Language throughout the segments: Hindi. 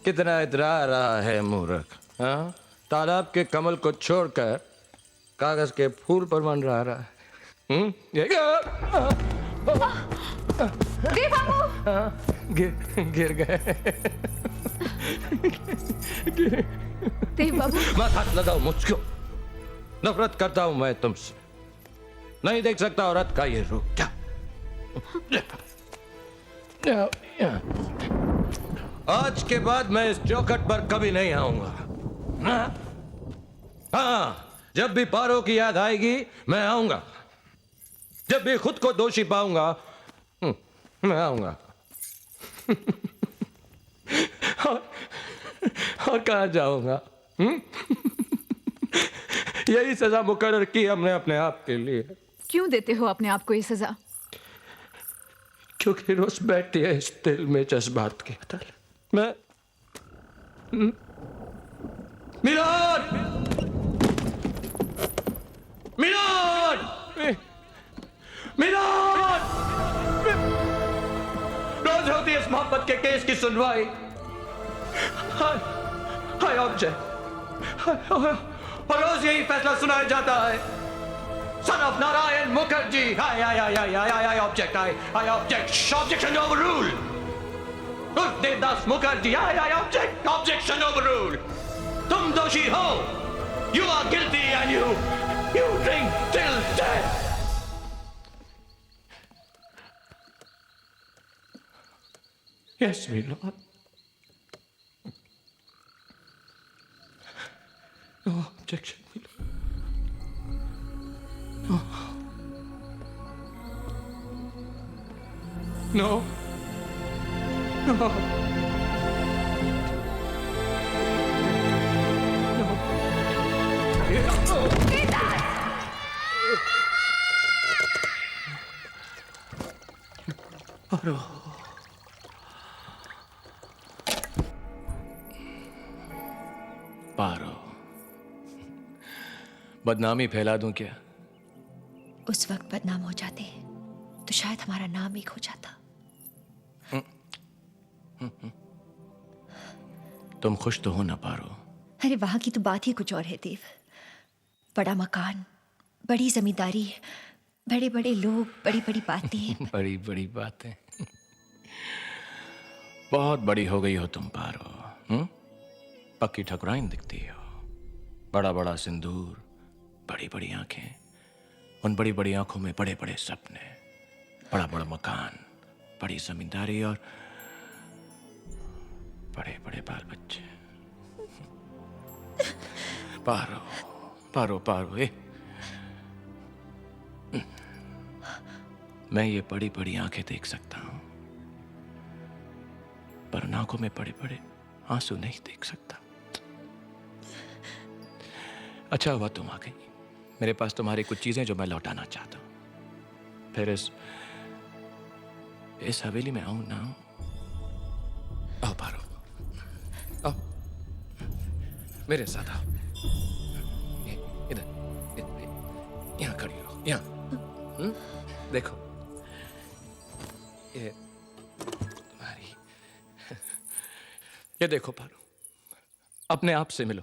कितना इतरा रहा है मूर्ख, हाँ? तालाब के कमल को छोड़कर कागज के फूल पर मन रहा है। गिर गए। देव बाबू, मत हाथ लगाओ मुझको। नफरत करता हूं मैं तुमसे। नहीं देख सकता औरत का ये रूप क्या? आज के बाद मैं इस चौखट पर कभी नहीं आऊंगा। हाँ, जब भी पारो की याद आएगी मैं आऊंगा। जब भी खुद को दोषी पाऊंगा मैं आऊंगा। और कहाँ जाऊंगा? यही सजा मुकर्रर की हमने अपने आप के लिए। क्यों देते हो अपने आप को ये सजा? क्योंकि रोज बैठती है इस दिल में जज्बात की अदालत। मैं मिलान मिलान मिलान रोज होती है इस मोहब्बत के केस की सुनवाई। हाय ऑब्जेक्ट, और रोज यही फैसला सुनाया जाता है। Son of Narayan Mukherjee, I object, I object, objection overrule. Devdas Mukherjee, I object, objection overrule. तुम दोषी हो, you are guilty and you drink till death. Yes, my lord. No objection, my lord. No. No. No. Paro. पारो, बदनामी फैला दूं क्या? उस वक्त बदनाम हो जाते तो शायद हमारा नाम एक हो जाता। तुम खुश तो हो ना पारो? अरे वहां की तो बात ही कुछ और है देव। बड़ा मकान, बड़ी जमींदारी, बड़े बड़े लोग, बड़ी बड़ी बातें। बड़ी बड़ी बातें। बहुत बड़ी हो गई हो तुम पारो। पक्की ठकुराइन दिखती हो। बड़ा बड़ा सिंदूर, बड़ी बड़ी आंखें, उन बड़ी बड़ी आंखों में बड़े बड़े सपने, बड़ा बड़ा मकान, बड़ी जमींदारी और बड़े बड़े बाल बच्चे। पारो पारो पारो, मैं ये बड़ी बड़ी आंखें देख सकता हूं, पर उन आंखों में बड़े बड़े आंसू नहीं देख सकता। अच्छा हुआ तुम आ गई। मेरे पास तुम्हारी कुछ चीजें जो मैं लौटाना चाहता हूं। फिर इस हवेली में आऊं ना? आओ पारो, आओ मेरे साथ आओ। इधर यहां खड़ी रहो, यहां। देखो ये तुम्हारी, ये देखो पारो, अपने आप से मिलो।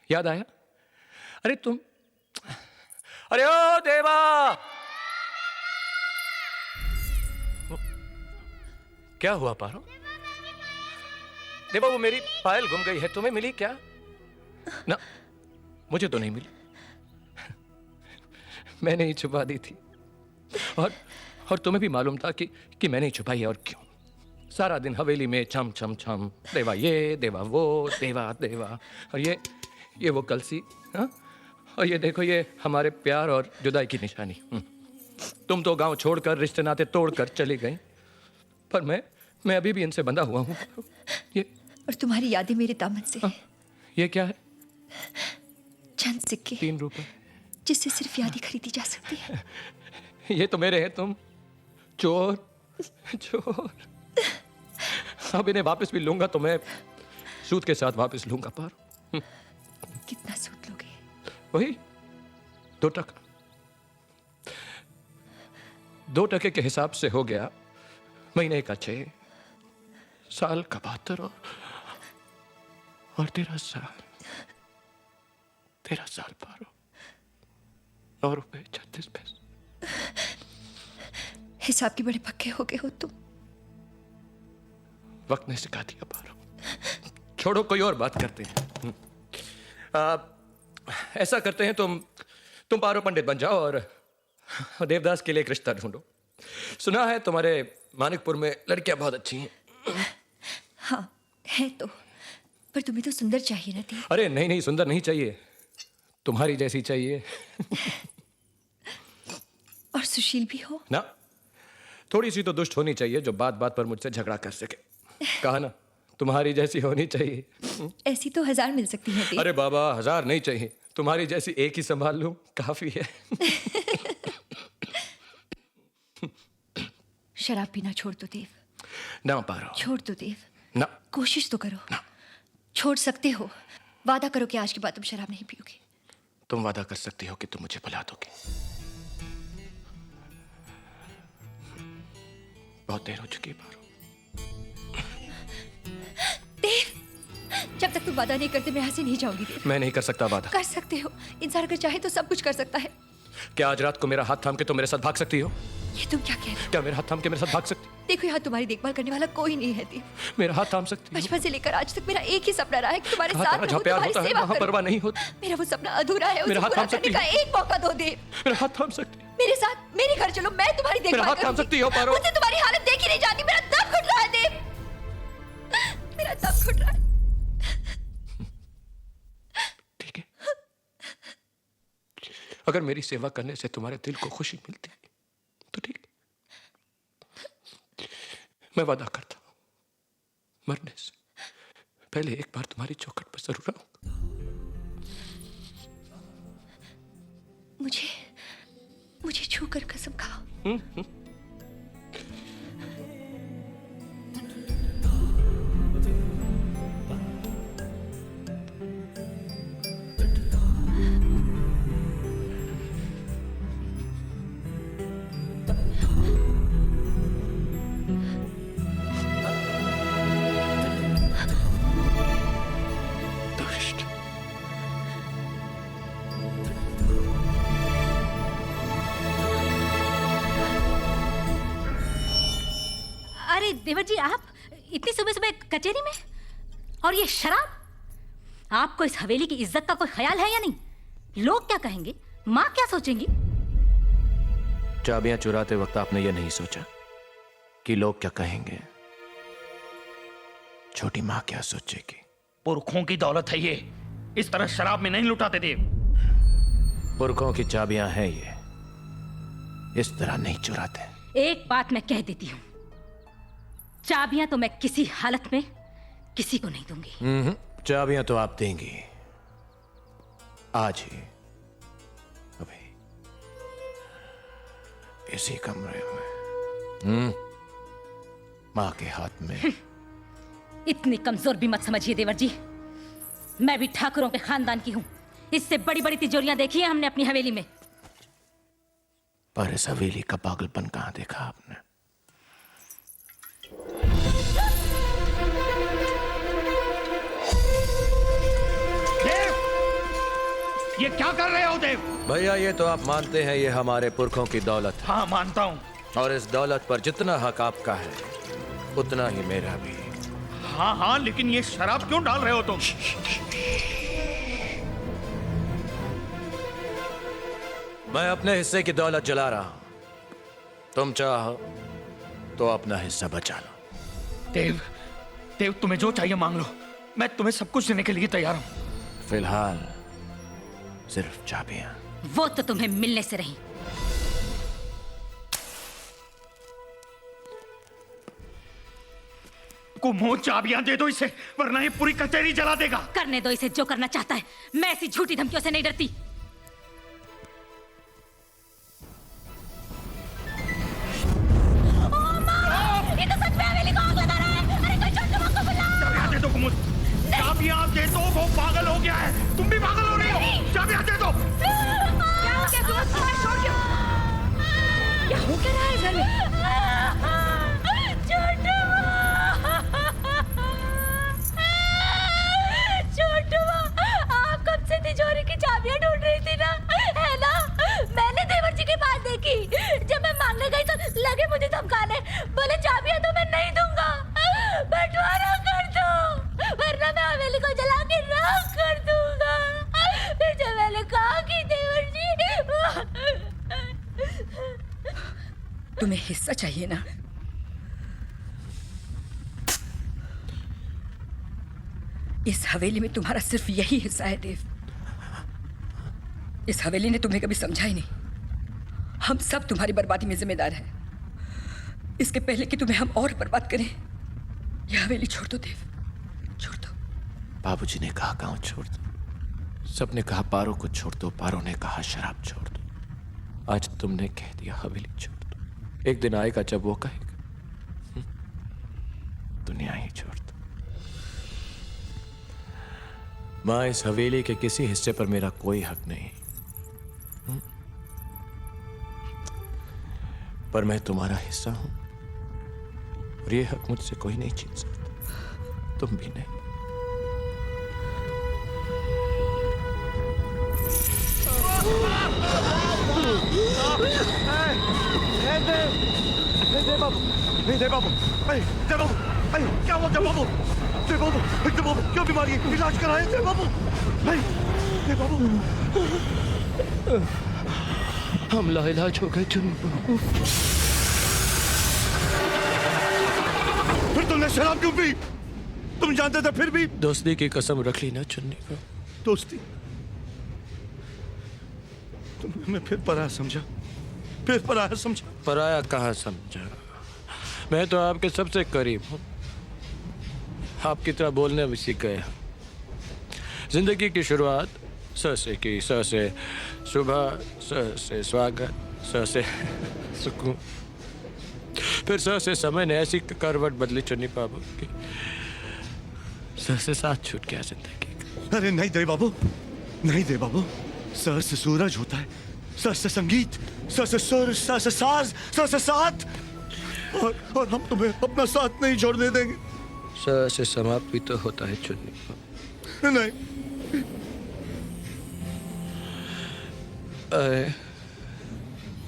याद आया? अरे तुम, अरे ओ देवा, क्या हुआ पारो? देवा, वो मेरी पायल गुम गई है, तुम्हें मिली क्या? ना, मुझे तो नहीं मिली। मैंने ही छुपा दी थी, और तुम्हें भी मालूम था कि मैंने ही छुपाई है। और क्यों? सारा दिन हवेली में छम छम छम, देवा ये, देवा वो, देवा देवा। और ये वो कलसी, हाँ? और ये देखो, ये हमारे प्यार और जुदाई की निशानी। तुम तो गांव छोड़कर, रिश्ते नाते तोड़कर चली गई, पर मैं अभी भी इनसे बंधा हुआ हूँ। ये और तुम्हारी यादें मेरे दामन से। ये क्या है? चंद सिक्के, 3 रुपए, जिससे सिर्फ यादें खरीदी जा सकती है। ये तो मेरे हैं। तुम चोर, चोर। अब इन्हें वापस भी लूंगा तो मैं सूद के साथ वापस लूंगा। पारो, कितना सूद लोगे? वही 2 टका। 2% के हिसाब से हो गया महीने का 6, साल का 72 और 13 साल पारो, 9 रुपए 36 पैसे। हिसाब के बड़े पक्के हो गए हो तुम। वक्त ने सिखा दिया पारो। छोड़ो, कोई और बात करते हैं। ऐसा करते हैं, तुम पारो पंडित बन जाओ और देवदास के लिए एक रिश्ता ढूंढो। सुना है तुम्हारे मानिकपुर में लड़कियां बहुत अच्छी हैं। हाँ है तो, पर तुम्हें तो सुंदर चाहिए ना थी। अरे नहीं नहीं, सुंदर नहीं चाहिए, तुम्हारी जैसी चाहिए। और सुशील भी हो ना, थोड़ी सी तो दुष्ट होनी चाहिए जो बात बात पर मुझसे झगड़ा कर सके। कहा ना, तुम्हारी जैसी होनी चाहिए। ऐसी तो 1000 मिल सकती है देव। अरे बाबा, 1000 नहीं चाहिए, तुम्हारी जैसी एक ही संभाल लूं काफी है। शराब पीना छोड़ दो देव। ना पारो, छोड़ दो देव, ना। कोशिश तो करो। ना। छोड़ सकते हो, वादा करो कि आज के बाद तुम शराब नहीं पियोगे। तुम वादा कर सकती हो कि तुम मुझे भुला दोगे। बहुत देर हो चुकी है पारो। देव, जब तक तुम वादा नहीं करते मैं यहाँ से नहीं जाऊंगी देव। मैं नहीं कर सकता वादा। कर सकते हो, इंसान अगर चाहे तो सब कुछ कर सकता है। क्या आज रात को मेरा हाथ थाम के तुम मेरे साथ भाग सकती हो? ये तुम क्या कह रहे हो? क्या मेरा हाथ थाम के मेरे साथ भाग सकती? देखो यहाँ तुम्हारी देखभाल करने वाला कोई नहीं है देव। मेरा हाथ थाम सकती हो? बचपन से लेकर आज तक मेरा एक ही सपना रहा है कि तुम्हारे कहा साथ था, रहूं, जहाँ प्यार तुम्हारी होता है सेवा वहाँ करूं। परवाह नहीं होती। मेरा वो सपना अधूरा है, उसे मेरा हाथ पूरा थाम सकती करने का हो? एक मौका दो देव। मेरा हाथ थाम सकती हो? मेरे साथ मेरे घर चलो, मैं तुम्हारी मेरा देखभाल हाथ थाम सकती हो पारो? मुझे तुम्हारी हालत देखी नहीं जाती, मेरा दम घुट रहा है देव, मेरा दम घुट रहा है। ठीक है, अगर मेरी सेवा करने से तुम्हारे दिल को खुशी मिलती है तो ठीक है। मैं वादा करता हूं, मरने से पहले एक बार तुम्हारी चौखट पर जरूर आऊंगा। मुझे छूकर कसम खाओ। दुष्ट। अरे देवर जी, आप इतनी सुबह सुबह कचहरी में, और ये शराब? आपको इस हवेली की इज्जत का कोई ख्याल है या नहीं? लोग क्या कहेंगे, माँ क्या सोचेंगी? चाबियां चुराते वक्त आपने यह नहीं सोचा कि लोग क्या कहेंगे, छोटी माँ क्या सोचेगी? पुरखों की दौलत है ये, इस तरह शराब में नहीं लुटाते देव। पुरखों की चाबियां हैं ये, इस तरह नहीं चुराते। एक बात मैं कह देती हूँ, चाबियां तो मैं किसी हालत में किसी को नहीं दूंगी। चाबियां तो आप देंगी, आज ही, अभी, इसी कमरे में, माँ के हाथ में। इतनी कमजोर भी मत समझिए देवर जी, मैं भी ठाकुरों के खानदान की हूँ। इससे बड़ी बड़ी तिजोरियां देखी है हमने अपनी हवेली में। पर इस हवेली का पागलपन कहां देखा आपने? देव, ये क्या कर रहे हो देव? भैया, ये तो आप मानते हैं ये हमारे पुरखों की दौलत है, हाँ मानता हूँ। और इस दौलत पर जितना हक आपका है उतना ही मेरा भी। हाँ हाँ, लेकिन ये शराब क्यों डाल रहे हो तुम? मैं अपने हिस्से की दौलत जला रहा हूं, तुम चाहो तो अपना हिस्सा बचा लो। देव, देव तुम्हें जो चाहिए मांग लो, मैं तुम्हें सब कुछ देने के लिए तैयार हूँ। फिलहाल सिर्फ चाबियां। वो तो तुम्हें मिलने से रही। कुमो, चाबियां दे दो इसे, वरना ये पूरी कचहरी जला देगा। करने दो इसे जो करना चाहता है, मैं ऐसी झूठी धमकियों से नहीं डरती। ये तो सच में हवेली को आग लगा रहा है। अरे कोई छोटे को बुलाओ। चाबियां दे दो कुमो, चाबियां दे दो, वो पागल हो गया है। तुम भी पागल हो रही हो। चाबियां दे दो। क्या हो गया दोस्त, तुम्हें शोर क्यों? क्या हो गया रहा है घर में? छोटू छोटू आप कब से तिजोरी की चाबियां ढूंढ रही थी ना, है ना? मैंने देवर जी के पास देखी, जब मैं मांगने गई तो लगे मुझे धमकाने, बोले चाबियां तो मैं नहीं दूंगा, बंटवारा कर दो वरना मैं हवेली को जला के राख कर दूंगा। फिर जब मैंने कहा कि देवर जी तुम्हें हिस्सा चाहिए ना? इस हवेली में तुम्हारा सिर्फ यही हिस्सा है देव। इस हवेली ने तुम्हें कभी समझा ही नहीं। हम सब तुम्हारी बर्बादी में जिम्मेदार हैं। इसके पहले कि तुम्हें हम और बर्बाद करें, यह हवेली छोड़ दो देव, छोड़ दो। बाबूजी ने कहा गांव छोड़ दो, सबने कहा पारो को छोड़ दो, पारो ने कहा शराब छोड़ दो, आज तुमने कह दिया हवेली छोड़ दो। एक दिन आएगा जब वो कहेगा दुनिया ही छोड़ दो। मां, इस हवेली के किसी हिस्से पर मेरा कोई हक नहीं, पर मैं तुम्हारा हिस्सा हूं और ये हक मुझसे कोई नहीं छीन सकता, तुम भी नहीं। जय बाबू, जय बाबू, जय बाबू, क्या हुआ जय बाबू? जय बाबू, जय बाबू, क्या बीमारी है? इलाज कराए जय बाबू, जय बाबू। हम लाइलाज हो गए चुन्नी बाबू। फिर तुमने शराब क्यों पी? तुम जानते थे फिर भी? दोस्ती की कसम रख ली ना चुन्नी बाबू। दोस्ती? तुमने हमें फिर पराया समझा, फिर पराया समझा। पराया कहाँ समझा, मैं तो आपके सबसे करीब हूँ, आपकी तरह बोलने भी सीख गया। जिंदगी की शुरुआत स से की, स से सुबह, स से स्वागत, स से सुकून, फिर स से समय ने ऐसी करवट बदली चुन्नी बाबू की, स से साथ छूट गया जिंदगी का। अरे नहीं दे बाबू, नहीं दे बाबू। सर से सूरज होता है, सर से संगीत, सर से सुर, सर से साज, सर से साथ, और हम तुम्हें अपना साथ नहीं छोड़ने देंगे। स से समाप्त भी तो होता है चुन्नी बाबू। नहीं।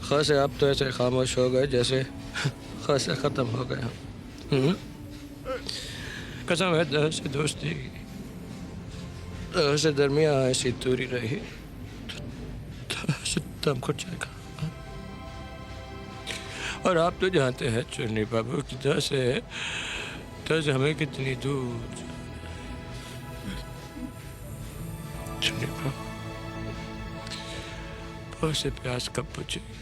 ख से आप तो ऐसे खामोश हो गए जैसे ख से खत्म हो गया। कसम है द से दोस्ती की, द से दरमिया ऐसी दूरी रही तो से दम घुट जाएगा। और आप तो जानते हैं चुन्नी बाबू की द से हमें कितनी दूर चुन्नी बाबू, बहुत से प्यास कब बुझेगी?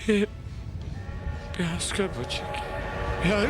ये प्यास कब बुझेगी यार?